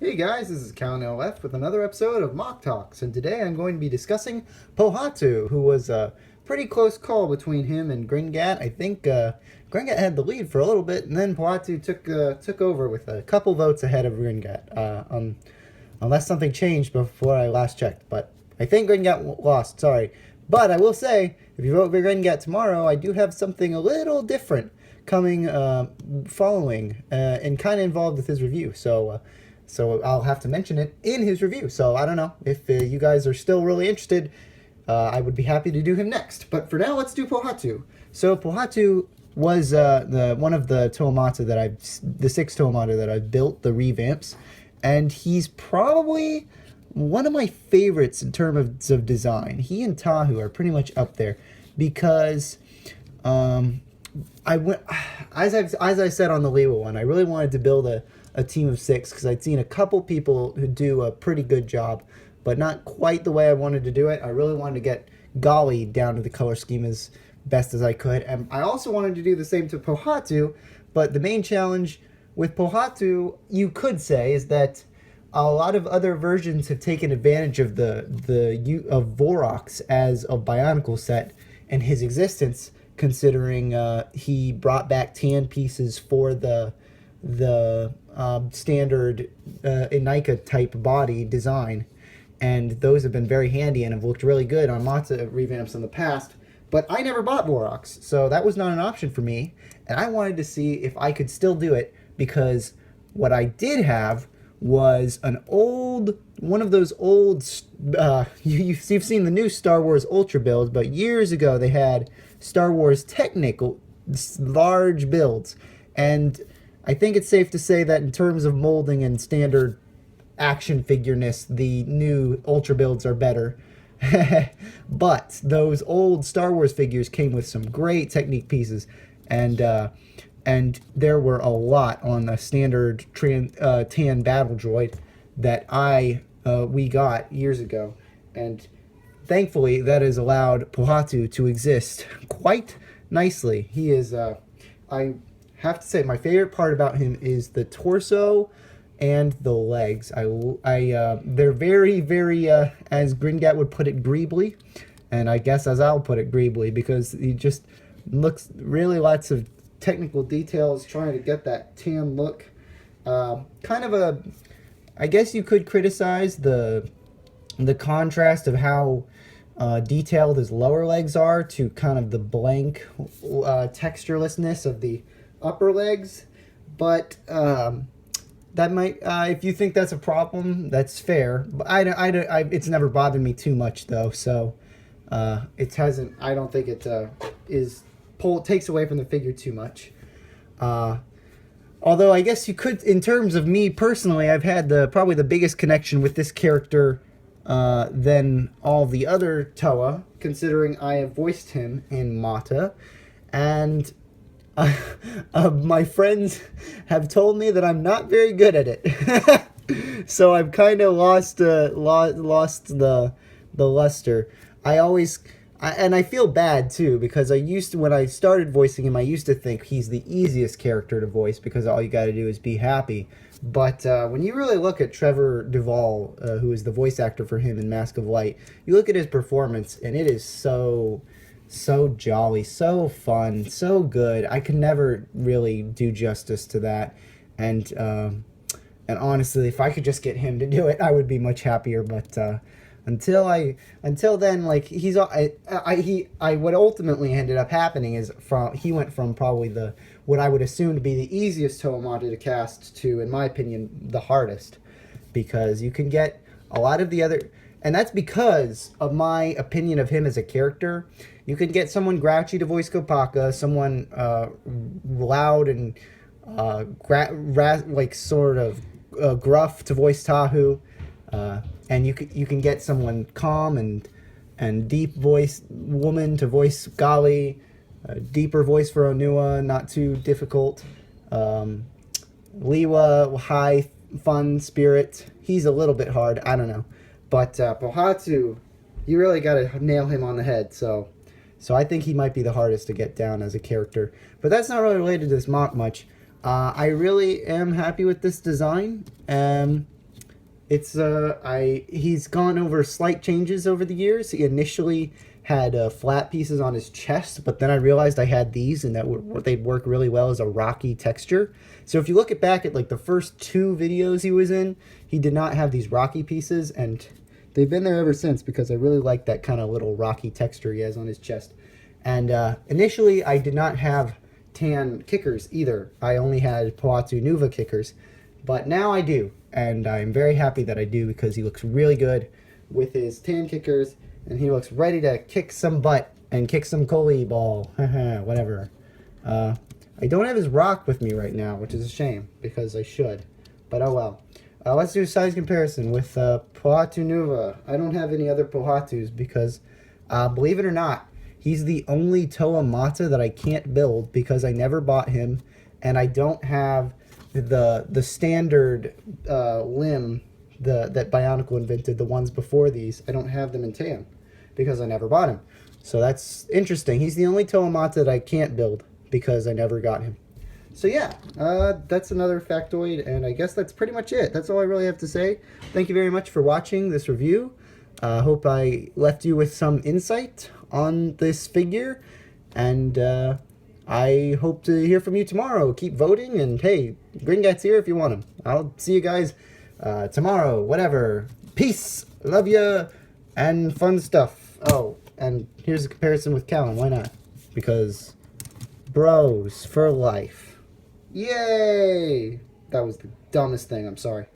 Hey guys, this is Cal LF with another episode of MOCTalks, and today I'm going to be discussing Pohatu, who was a pretty close call between him and Gringat. I think Gringat had the lead for a little bit, and then Pohatu took over with a couple votes ahead of Gringat, unless something changed before I last checked. But I think Gringat lost, sorry. But I will say, if you vote for Gringat tomorrow, I do have something a little different coming following and kind of involved with his review. So I'll have to mention it in his review. So I don't know if you guys are still really interested. I would be happy to do him next. But for now, let's do Pohatu. So Pohatu was the one of the the 6 Toamata that I've built, the revamps, and he's probably one of my favorites in terms of design. He and Tahu are pretty much up there because I went as I said on the label one. I really wanted to build a team of 6 because I'd seen a couple people who do a pretty good job, but not quite the way I wanted to do it. I really wanted to get Golly down to the color scheme as best as I could, and I also wanted to do the same to Pohatu. But the main challenge with Pohatu, you could say, is that a lot of other versions have taken advantage of of Vorox as a Bionicle set and his existence, considering he brought back tan pieces for the standard Inika type body design, and those have been very handy and have looked really good on lots of revamps in the past. But I never bought Vorox, so that was not an option for me, and I wanted to see if I could still do it, because what I did have was one of those old, you've seen the new Star Wars Ultra builds, but years ago they had Star Wars Technical large builds, and I think it's safe to say that in terms of molding and standard action figureness, the new Ultra builds are better. But those old Star Wars figures came with some great technique pieces, and there were a lot on the standard tan battle droid that we got years ago, and thankfully that has allowed Pohatu to exist quite nicely. He is I have to say, my favorite part about him is the torso and the legs. They're very, very, as Gringat would put it, greebly, and I guess as I'll put it, greebly, because he just looks really lots of technical details, trying to get that tan look. I guess you could criticize the contrast of how detailed his lower legs are to kind of the blank texturelessness of the upper legs, but that might, if you think that's a problem, that's fair. But it's never bothered me too much though, so it hasn't. I don't think it takes away from the figure too much. Although I guess you could, in terms of me personally, I've had probably the biggest connection with this character than all the other Toa, considering I have voiced him in Mata, and my friends have told me that I'm not very good at it. So I've kind of lost the luster. I feel bad too, because when I started voicing him, I used to think he's the easiest character to voice because all you got to do is be happy. But when you really look at Trevor Duvall, who is the voice actor for him in Mask of Light, you look at his performance, and it is so jolly, so fun, so good. I could never really do justice to that, and honestly, if I could just get him to do it, I would be much happier. But until then, like what ultimately ended up happening is he went from probably what I would assume to be the easiest Toamata to cast to, in my opinion, the hardest, because you can get a lot of the other. And that's because of my opinion of him as a character. You can get someone grouchy to voice Kopaka, someone loud and sort of gruff to voice Tahu, and you can get someone calm and deep voice woman to voice Gali, a deeper voice for Onua, not too difficult. Liwa, high fun spirit. He's a little bit hard. I don't know. But Pohatu, you really got to nail him on the head. So I think he might be the hardest to get down as a character. But that's not really related to this mock much. I really am happy with this design. He's gone over slight changes over the years. He initially had flat pieces on his chest, but then I realized I had these and they'd work really well as a rocky texture. So if you look back at like the first 2 videos he was in, he did not have these rocky pieces, and they've been there ever since because I really like that kind of little rocky texture he has on his chest. And initially I did not have tan kickers either. I only had Pohatu Nuva kickers, but now I do, and I'm very happy that I do because he looks really good with his tan kickers, and he looks ready to kick some butt and kick some goalie ball. Whatever. I don't have his rock with me right now, which is a shame because I should, but oh well. Let's do a size comparison with Pohatu Nuva. I don't have any other Pohatus because, believe it or not, he's the only Toa Mata that I can't build because I never bought him, and I don't have the standard limb that Bionicle invented, the ones before these. I don't have them in tan because I never bought him. So that's interesting. He's the only Toa Mata that I can't build because I never got him. So yeah, that's another factoid, and I guess that's pretty much it. That's all I really have to say. Thank you very much for watching this review. Hope I left you with some insight on this figure, and I hope to hear from you tomorrow. Keep voting, and hey, Gringat's here if you want him. I'll see you guys tomorrow, whatever. Peace, love ya, and fun stuff. Oh, and here's a comparison with Callan. Why not? Because bros for life. Yay! That was the dumbest thing. I'm sorry.